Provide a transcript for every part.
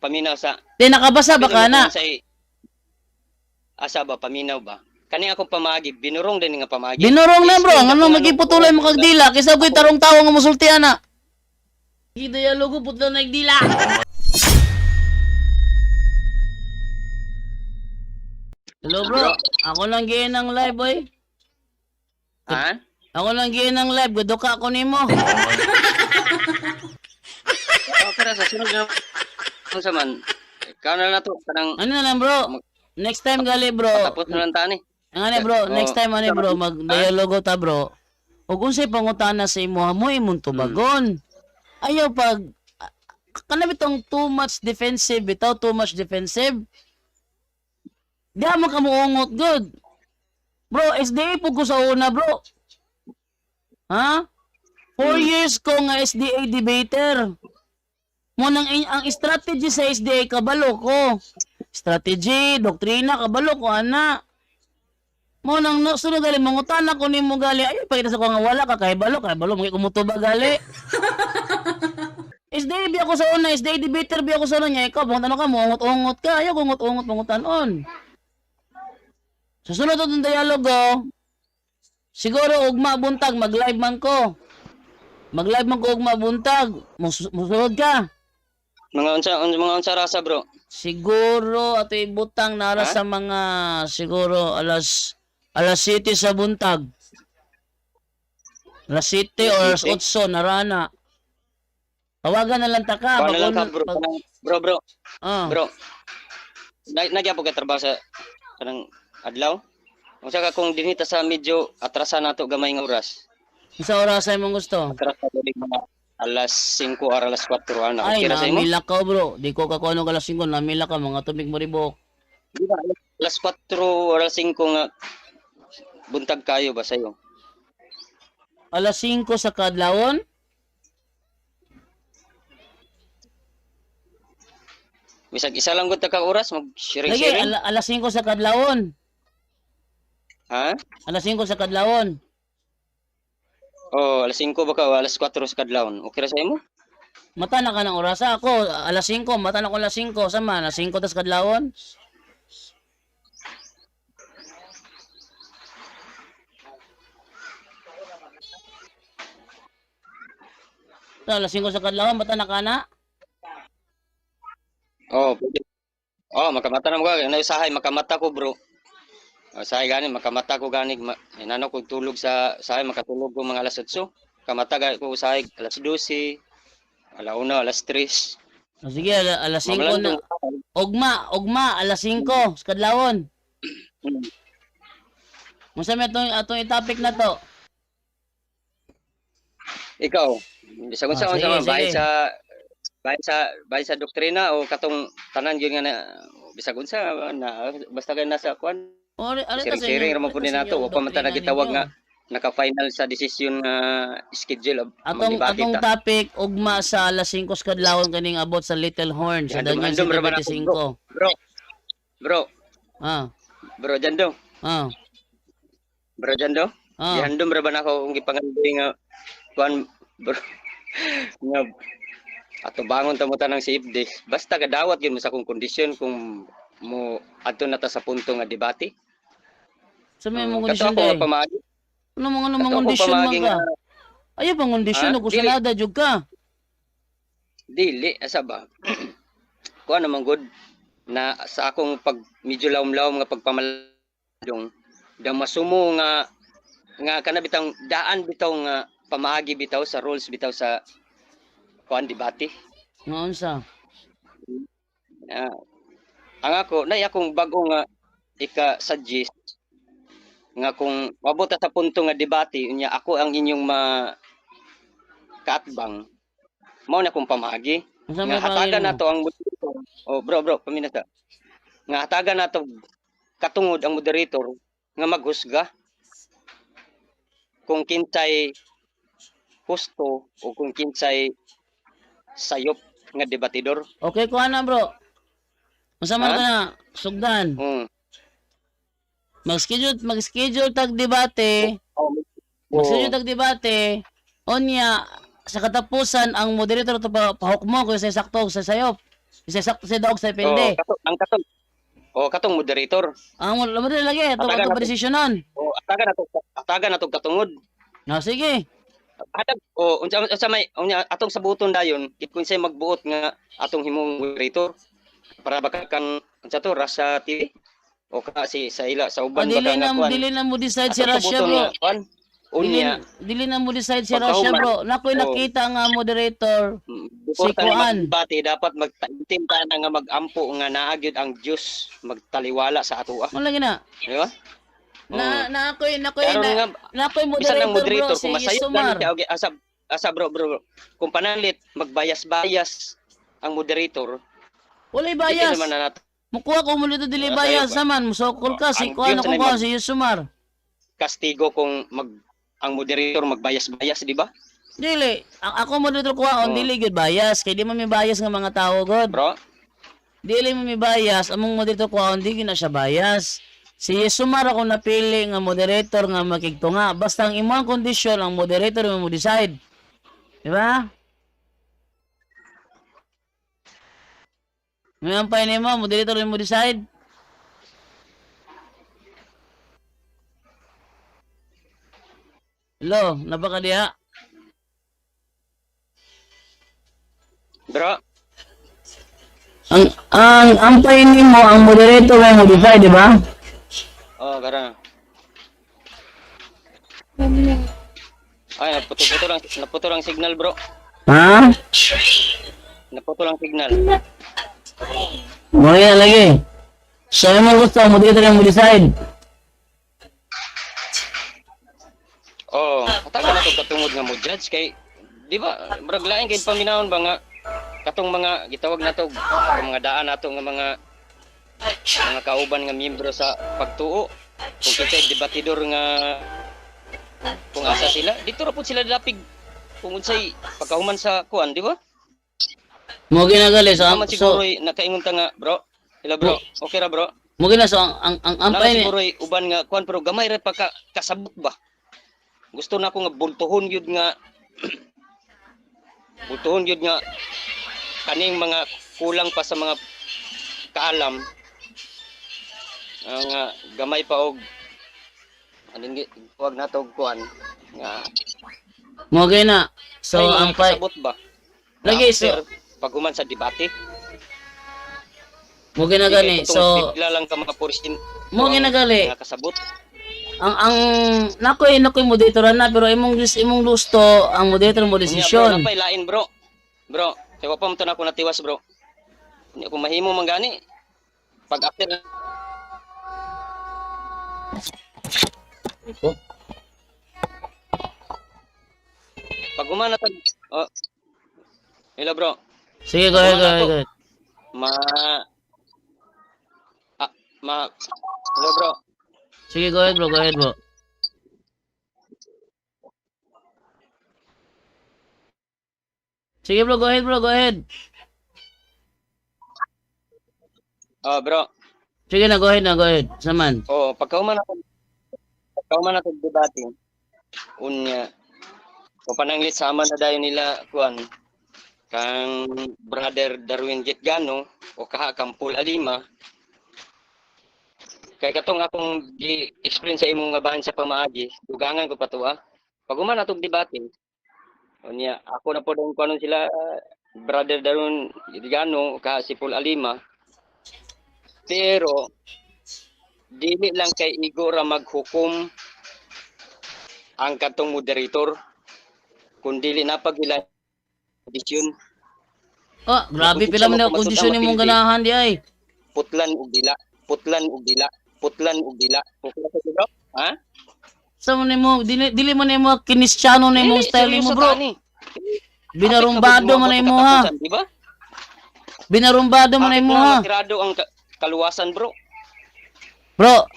paminaw sa Di nakabasa ba ka na? Asa ba paminaw ba? Kani akong pamagi, binurong din nga pamagi. Binurong na bro, ano magiputuloy mo kagdila kaysa ko'y tarong tawo nga musultian na. Ida ya logo putlo na igdila. Hello bro, ako lang giin ng live boy. Ha? Ako lang giin ng live, guduka ako nimo. Pero sa sunod na kung sa man, kana na to, kanang Ano na lang bro? Next time gali bro. tapos na lang tani. Ang bro, next time bro, mag-dialogo ta bro. Ug unsay pangutana sa imo mo imong tubagon. Ayaw pag kana bitong too much defensive, bitaw too much defensive. Di mo ka muungot good. Bro, SDA po ko sa una bro. Ha? 4 years ko nga SDA debater. Mo nang ang strategy sa SDA kabalo ko. Strategy, doktrina kabalo ko ana. Mo nang sunod gali mangutana ko nimo gali ay pakita sa ko nga wala ka kay balo mo kumutuba gali. SDA bi ako sa una, SDA debater bi ako sa una niya ikaw bang ka mo ungot-ungot ka ayo ungot-ungot mangutanon. Sa sunod ng dialogo, siguro ugma buntag mag-live man ko. Mag-live man ko ugma buntag, musunod ka. Mga unsa rasa bro? Siguro ato ibutang nara sa mga siguro alas 7 sa buntag. Alas 7 or alas 8 narana. Tawagan na lang ta ka. Paano lang ka bro? Bro. Bro. Nagya po ka trabaho sa kanang adlaw? Unsa ka kung dinita sa medyo atrasan nato gamay nga oras? Sa oras ay mong gusto? Atrasan dili mga alas 5 or alas 4 ana. Ay, Okay ra sa imo? namila ka bro. Di ko kakuha alas 5, namila ka mga tubig mo ribok. Di ba alas 4 or alas 5 nga buntag kayo ba sayo? Alas 5 sa kadlawon? Bisag isa lang gud ta ka oras Lagi, mag-sharing. alas 5 sa kadlawon. Ha? Alas 5 sa kadlawon. Oh, alas 5 ba ka o alas 4 sa kadlawon? Okay ra sa imo? Mata na ka ng oras. Ako, alas 5. Mata na ko alas 5. Sama, alas 5 tas kadlawon. So, alas 5 sa kadlawon. Mata na ka na. Oh, pwede. Oh, makamata na mo ka. Ano usahay makamata ko, bro. Usahay gani makamata ko gani inano ko tulog sa usahay makatulog ko mga alas 8. Kamata ko usahay alas 12, alauna, alas 3. O, sige, alas 5 na. Ugma, alas 5 sa kadlawon. Musa may atong i-topic na to. Ikaw, bisag unsa sige, unsa sige. bahin sa doktrina o katong tanan gyud nga na bisag unsa na basta kay nasa kwan. Sharing ra man pud ni nato wa pa man ta nagitawag nga naka-final sa desisyon nga schedule of atong topic ugma sa alas 5 sa kadlawon kaning abot sa Little Horn sa Dangan 75. Bro. Ah. Bro Jando. Ah. Bro Jando. Gihandom ra ba nako kung gipangandoy nga kwan bro. Nga ato bangon ta mo tanang CFD. Basta kadawat gyud mo sa kung kondisyon kung mo adto na ta sa punto nga debate. Sa may mga kondisyon day. Ano mga kondisyon man ka? Ayo pang kondisyon ako sa nada jud ka. Dili asa ba? Kuan naman good na sa akong pag medyo lawom-lawom nga pagpamaladong da masumo nga kana bitang daan bitaw nga pamaagi bitaw sa rules bitaw sa kuan debate. Ngaon sa? Ang ako nay akong bago nga ika-suggest nga kung mabot sa punto nga debate unya ako ang inyong kaatbang mao na kung pamaagi nga hatagan nato ang moderator. Oh bro paminasa nga hatagan nato katungod ang moderator nga maghusga kung kinsay husto o kung kinsay sayop nga debatidor. Okay ko na bro. Masama ka na sugdan. Mag-schedule tag debate. Mag-schedule tag debate. Onya sa katapusan ang moderator to pahukmo ko sa sakto sa sayop. Isa sakto sa daog sa Oh, pilde. katong moderator. Ang mo lagi ato Atagan ato nato. desisyonan. Oh, atagan nato katungod. Na sige. Hatag unsa may unya atong sabuton dayon kit kun say magbuot nga atong himong moderator para baka kan unsa to Rasa TV o ka si sa ila sa uban baka nga kuan. Dili na mo decide si Atong Russia, sabuton bro. nga kuan. Unya Dili na mo decide si Russia, bro. Nakoy Oh. nakita nga moderator. before Si ta Kuan. magbati dapat magtaimtim ta na nga magampo nga naa gyud ang Dios magtaliwala sa ato ah. Wala gina. Di ba? Nakoy Karon nga nakoy bisan ang moderator, bro, moderator si kung masayo Sumar. gani siya okay, asa bro kung panalit magbayas-bayas ang moderator Walay dili bias. naman na nato Mukuha ko muli dili Wala bias tayo, saman, musokol ka si Ang Kuan Diyos ako na ko si Sumar. kastigo kung ang moderator magbayas-bayas di ba Dili, ako moderator ko on Oh. dili gyud bias, kay di man may bias nga mga tao god. bro Dili mo may bias, among moderator ko on di na siya bias. Si Sumar ako napili nga moderator nga makigtunga. Basta ang imong kondisyon ang moderator mo decide. Di ba? Ngayon pa mo, moderator mo decide. Hello, napaka diha. bro Ang painin mo, ang moderator mo decide, di ba? oh gara ay naputol ang signal bro Ha? naputol ang signal Mo yan lagi. So, yung mga gusto, moderator mo decide. oh kataga na to katungod nga mo judge kay di ba brag lain kay paminahon ba nga katong mga gitawag nato mga daan nato nga mga kauban nga miyembro sa pagtuo kung kinsay debatidor nga kung asa sila dito ra pud sila dapig kung unsay pagkahuman sa kuan di ba Mo ginagali so naman siguro nakaingon ta nga bro hello bro okay ra bro mo gina so ang naman painin siguro uban nga kuan pero gamay ra pa kasabot ba gusto na ko nga bultuhon yun nga bultuhon yun nga kaning mga kulang pa sa mga kaalam nga gamay pa og aning wag na to kuan nga mo gina. So, ay, ang mga pay kasabot ba lagi so after paghuman sa debate mo ginagali. So, bigla lang ka mga porsin mo ginagali. nga kasabot Ang nakoy moderator na pero imong gusto ang moderator mo Unya, bro, desisyon. napay lain bro kaya pa mo to na ako natiwas bro hindi ako mahimo man gani pag after pag humana tag oh hello bro Sige, go ahead. ma hello bro Sige, go ahead, bro. Sige, bro, go ahead. oh bro Sige na, go ahead. Saman. oh pagkahuman na tag debate unya o pananglit sama na dayon nila kuan kang brother Darwin Jetgano o kaha kang Paul Alima kay katong akong gi-explain sa imong nga bahin sa pamaagi dugangan ko pa to pag human atong debate unya ako na po dong kuanon sila brother Darwin Jetgano o kaha si Paul Alima pero dili lang kay igo ra maghukom ang katong moderator kung dili na pagila kondisyon Oh, grabe pila man ang kondisyon nimong ganahan di ay. putlan ug dila okay ra bro ha Sa mo nimo dili mo nimo kinistyano nimo style nimo, bro. Binarumbado man nimo ha. di ba Binarumbado man nimo ha. matirado ang kaluwasan bro Bro.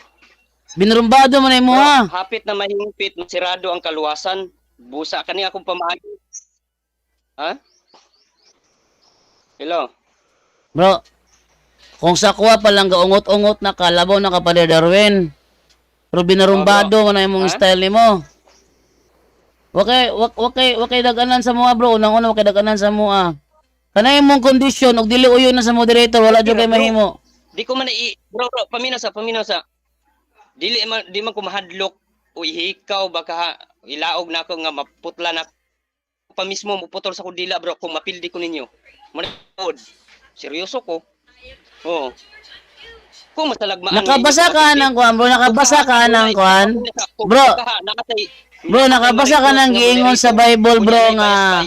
Binarumbado man nimo ha. hapit na mahingpit masirado ang kaluwasan busa kani akong pamaagi ha hello Bro. Kung sa kuha pa lang gaungot-ungot na kalabaw na kapatid Darwin. Pero binarumbado man na imong Ha? style nimo. Wakay daganan sa mga bro. Unang-una wakay daganan sa mga. Kanay mong kondisyon og dili uyon na sa moderator wala jud kay mahimo. Di ko man bro, paminaw sa. Di man ko mahadlok o ihikaw baka ilaog na ako nga maputla na pa mismo muputol sa kudila bro kung mapildi ko ninyo. Manod. Seryoso ko. Oo. Kung masalagmaan Nakabasa ka ng kuan, bro, nakabasa ka ng kuan. Bro, nakabasa ka ng giingon sa Bible, bro, nga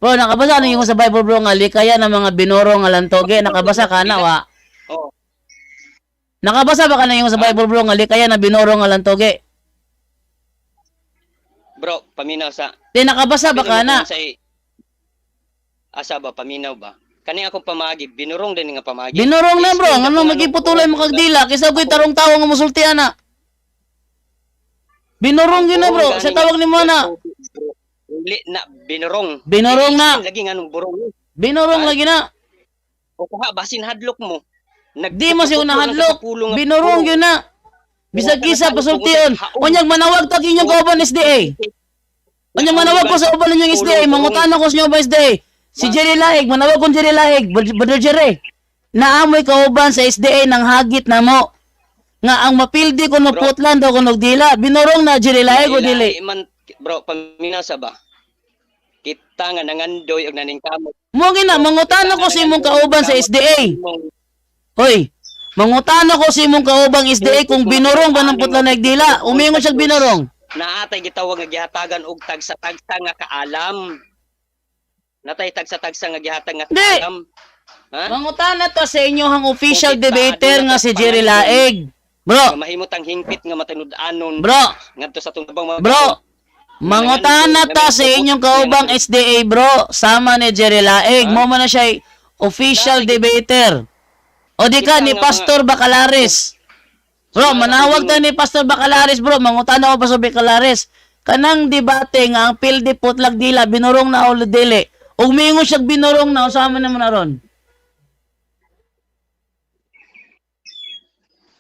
Bro, nakabasa ka ng giingon sa Bible, bro, nga likaya ng mga binuro nga lantoge, nakabasa ka na wa. Oo. Nakabasa ba ka ng giingon sa Bible, bro, nga likaya ng binuro nga lantoge? Bro, paminaw sa. Di nakabasa ba ka na? Asa ba paminaw ba? Kani akong pamagi, binurong din nga pamagi. Binurong na, bro. Ano magiputulay mo kagdila kaysa ko'y tarong tawo nga musultian na. Binurong yun na, bro. Sa tawag ni mo na. Binurong. Binurong na. Lagi nga nung burong. Binurong lagi na. O kaha, basin hadlok mo. Di mo siya nahadlok. Binurong yun na. Bisag kisa pasultiyon. Unyag manawag ta kinyong kauban SDA. Unyag manawag ko sa uban ninyong SDA. Mangutana ko sa inyo ba SDA. Si Jerry Lahig, manawag kong Jerry Lahig, Brother Jerry. Naamoy kauban sa SDA ng hagit na mo. Nga ang mapildi ko no putlan daw ko nagdila. Binurong na Jerry Lahig o dili. Bro, paminasa ba? Kita nga nangandoy og naning kamot. Mo gina, mangutana ko sa imong kauban sa SDA. Hoy, mangutana ko sa imong kaubang SDA kung binurong ba ng putlan nagdila. Umingon siya binurong. Naatay gitawag nga gihatagan og tagsa-tagsa nga kaalam. Natay tagsa-tagsa nga gihatag nga kaalam. Ha? Mangutana to sa inyohang official debater nga si Jerry Laig. Bro, mahimot ang hingpit nga matinud-anon. Bro, ngadto sa tubang bro. Mangutana ta sa inyong kaubang SDA, bro. Sama ni Jerry Laig. Mo man na siya official debater. O di ka ni Pastor Bacalares. Bro, manawag ta ni Pastor Bacalares, bro. Mangutana ko Pastor Bacalares. Kanang debate nga ang pildi putlag dila binurong na ulo dili. Ug mingon siya binurong na usama na mo na ron.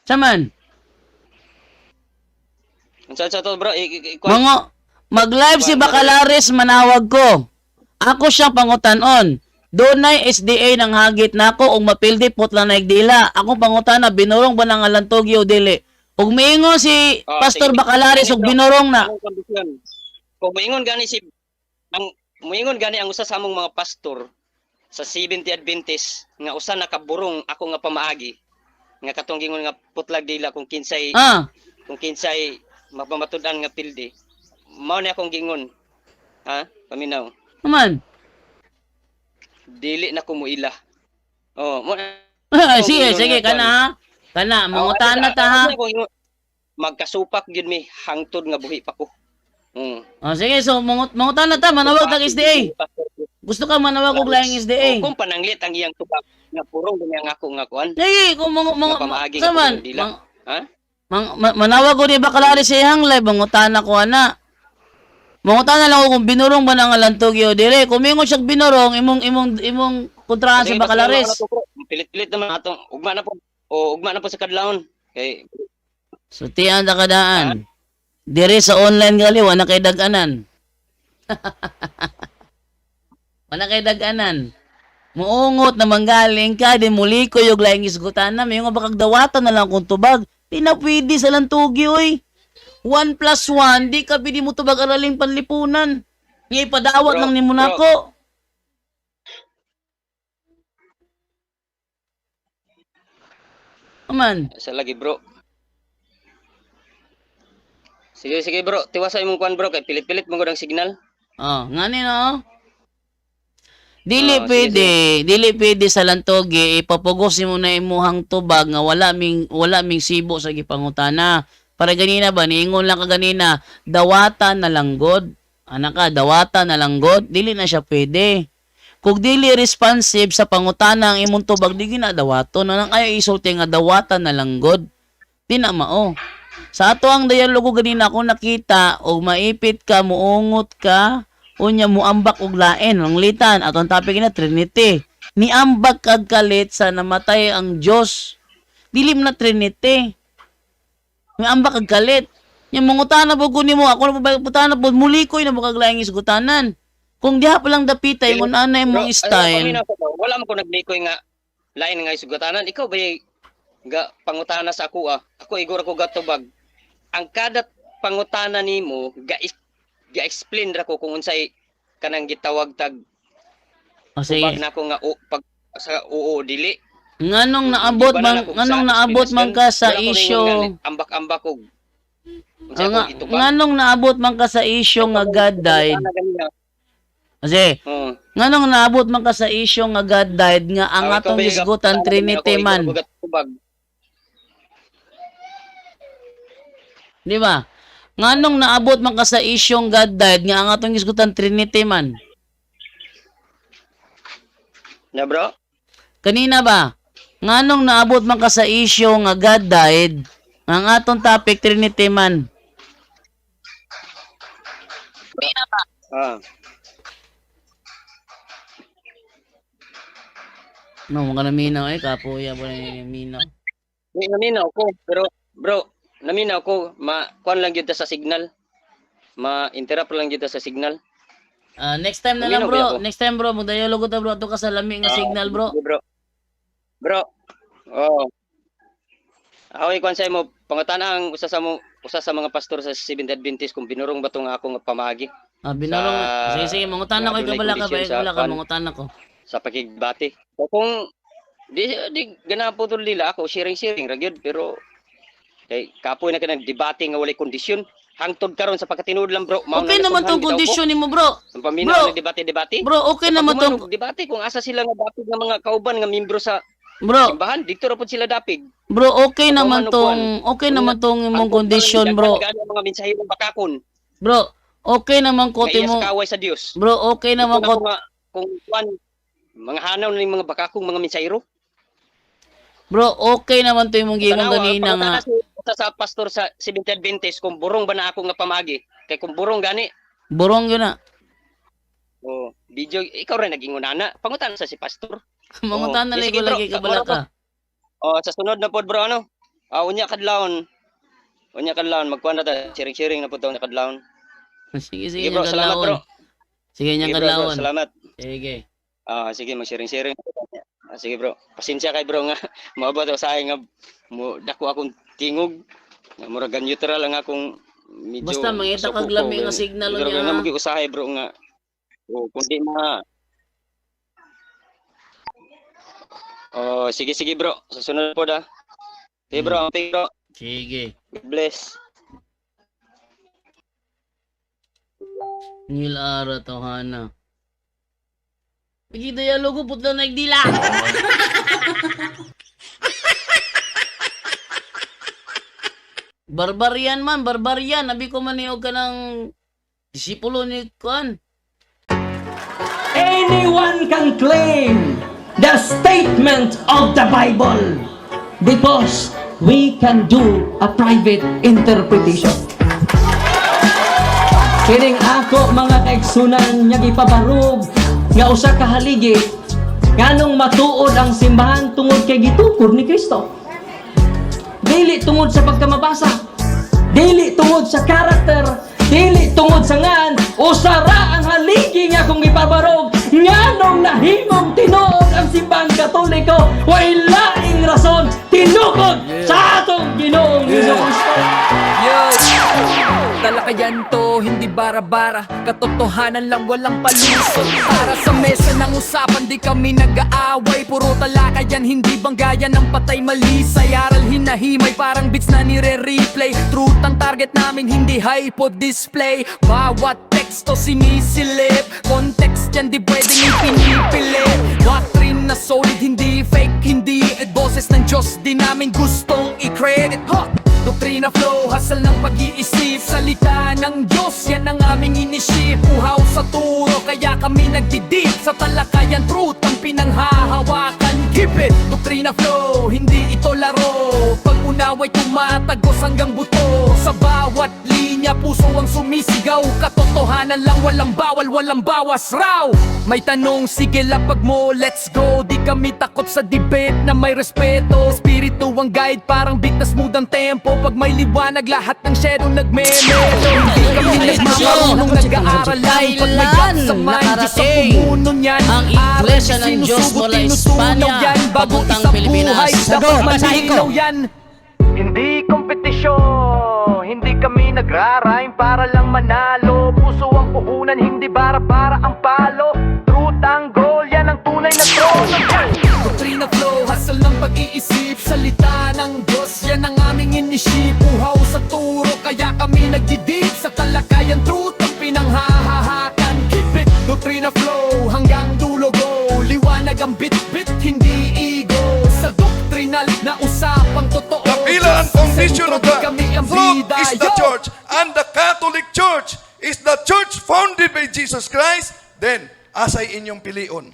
Saman. Unsa to bro? Mag-live si Bacalares manawag ko. Ako siyang pangutanon. Dunay SDA ng hagit nako ug mapildi putla na igdila. Ako pangutana binurong ba nang alantogyo dili. Ug miingon si Pastor Bacalares ug binurong na. Kung miingon gani Muingon gani ang usa sa among mga pastor sa 70 Adventist nga usa nakaburong ako nga pamaagi nga katong gingon nga putlag dila kung kinsay mapamatud-an nga pildi. Mao ni akong gingon. Ha? Paminaw. Naman. Dili na ko muila. Oh, sige kana. Kana mangutana ta ha. Magkasupak gyud mi hangtod nga buhi pa ko. Sige, so mangutana ta manawag tag SDA. Gusto ka manawag og laing SDA. Kung pananglit ang iyang tubak nga purong nga ako nga kuan. Sige, kung saman. Ha? Manawag ko ni Bacalares sa iyang live mangutana ko ana. Mangutana lang ko kung binurong ba nang alantogyo dili. Kung mingon siya binurong imong kontrahan si Bacalares. Pilit-pilit naman atong ugma na po sa kadlawon. Kay sutian ta kadaan. Dire sa online gali wala kay dag-anan. Wala kay dag-anan. Muungot na manggaling ka di muli ko yung laing isgutan na may nga bakag dawatan na lang kung tubag. Di na pwede sa lantugi oy. 1 + 1 di ka pwede mo tubag araling panlipunan. Nga ipadawat lang ni mo nako. Aman. Sa lagi bro. Sige bro, tiwasa imong kuan bro kay pilit-pilit mo gud ang signal. Ngani no. Dili pwede sa lantogi ipapugos mo na imuhang tubag nga wala ming sibo sa gipangutana. Para ganina ba niingon lang ka ganina, dawatan na lang god. Anaka dawatan na lang god, dili na siya pwede. Kung dili responsive sa pangutana ang imong tubag di ginadawaton, nang kayo isulti nga dawatan na lang god. Di na mao. Sa ato ang dialogo ganina ako nakita og maipit ka, muungot ka, unya muambak og lain ang litan atong topic na Trinity. Niambak kag kalit sa namatay ang Dios. Dilim na Trinity. Niambak kag kalit. Nya mangutana po nimo ako na putana po muli ko na kag laing isgutanan. Kung diha pa lang dapitay mo na Bro, mong style. paminaw ko, wala man ko naglikoy nga lain nga isugatanan. Ikaw ba ga pangutana sa ako Ako igor ako gatubag. Ang kada pangutana nimo ga-explain ra ko kung unsay kanang gitawag tag Sige. Pag nako nga pag sa oo dili. Nganong naabot man ka sa issue. Ambak-ambak og. Nganong naabot man ka sa issue nga God died. Kasi, nganong naabot man ka sa issue nga God died nga ang atong gisgutan Trinity man. Di ba? Nganong naabot man ka sa issue God died nga ang atong gisgutan Trinity man. Na bro? Kanina ba? Nganong naabot man ka sa issue nga God died nga ang atong topic Trinity man. Kanina ba? No, mga naminaw kapuya po na naminaw. Naminaw ko, pero bro, naminaw ko, kuan lang yun sa signal. Ma-interrupt lang yun sa signal. Next time na lang bro. Next time bro, magdialogo ta bro ato ka sa lami nga signal bro. Bro. Ako kuan sa mo pangutana ang usa sa mga pastor sa Seventh Adventist kung binurong ba tong ako nga pamagi. Binurong. Sige, mangutana ko kabala ka ba mangutana ko. Sa pakigbati. So kung di ganapo to nila ako sharing ra gyud pero kay kapoy na kanang debate nga walay kondisyon. Hangtod karon sa pagkatinud lang bro. Okay naman tong kondisyon nimo bro. Ang paminaw ng debate. Bro, okay naman tong debate kung asa sila nga dapig nga mga kauban nga membro sa bro. Simbahan dito ra pud sila dapig. Bro, okay naman tong imong kondisyon bro. Mga mensahero bakakon. Bro, okay naman ko timo. Sa kaway sa Dios. Bro, okay naman ko kung kuan mga hanaw ng mga bakakong mga mensahero. Bro, okay naman to imong giingon ganina nga. Sa pastor sa Seventh Adventist kung burong ba na ako nga pamagi. Kay kung burong gani. Burong yun na. Video ikaw rin naging unana. Pangutan sa si pastor. Mangutan na lagi lagi kabala ka. Sa sunod na pod bro unya kadlawon. Magkuan na ta sharing na pod unya kadlawon. Sige bro, salamat bro. Sige nya kadlawon. Salamat. Sige. Sige mag-sharing. Sige bro. Pasensya kay bro nga maabot ako sa nga mo dako akong tingog. Murag neutral lang akong medyo basta mangita kag lami nga signal niya. niya. Nga magiusahay bro nga. Kundi sige bro. Sa sunod po Sige bro, bro. Sige. God bless. Nil ara tohana. Pagi dialogo putlo nagdila. Barbarian. Abi ko maniog ka ng disipulo ni Kuan. Anyone can claim the statement of the Bible because we can do a private interpretation. Kining ako mga kaigsunan nga gipabarog nga usa ka haligi nganong matuod ang simbahan tungod kay gitukod ni Kristo. Dili tungod sa pagkamabasa, dili tungod sa karakter, dili tungod sa ngan, usara ang haligi nga kung ipabarog nganong nahimong tinuod ang simbahang Katoliko way laing rason tinukod sa atong Ginoong Hesukristo. Talakayan to, hindi bara-bara, katotohanan lang walang palusot. Para sa mesa ng usapan, di kami nag-aaway. Puro talakayan, hindi banggayan ng patay malisay. Aral hinahimay, parang beats na nire-replay. Truth ang target namin, hindi hypo display. Bawat teksto sinisilip, context yan di pwedeng ipinipilit. Doctrine na solid, hindi fake, hindi boses ng Diyos, di namin gustong i-credit. Doktrina flow, hasal ng pag-iisip. Salita ng Diyos, yan ang aming inisip. Uhaw sa turo, kaya kami nagdidip. Sa talakayan, truth ang pinanghahawakan. Keep it! Doktrina flow, hindi ito laro. Pag unaway tumatagos hanggang buto. Sa bawat linya, puso ang sumisigaw. Katotohanan lang, walang bawal, walang bawas raw. May tanong, sige lapag mo, let's go. Di kami takot sa debate na may respeto. Espiritu ang guide, parang bigtas mood ang tempo. Pag may liwanag, lahat ng shadow nagme-medo. Hindi kami nagmamarunong nag-aaral lang. Pag may gap sa mind, Diyos ang pumuno niyan. Ang Iglesia ng Diyos mula Espanya papuntang Pilipinas. Dapat malinaw yan. Hindi kompetisyon, hindi kami nagrarime para lang manalo. Puso ang puhunan, hindi bara-bara ang palo. Truth ang goal, yan ang tunay na trono. Doktrina flow, hustle ng pag-iisip. Salita ng Diyos, yan ang aming inisip. Uhaw sa turo, kaya kami nagdidip. Sa talakayan, truth ang pinanghahahakan. Keep it, doktrina flow, hanggang dulo go. Liwanag ang bit-bit, hindi ego. Sa doktrinal na usapang totoo. The pillar and foundation of the truth is the church, and the Catholic Church is the church founded by Jesus Christ. Then, asay inyong pilion.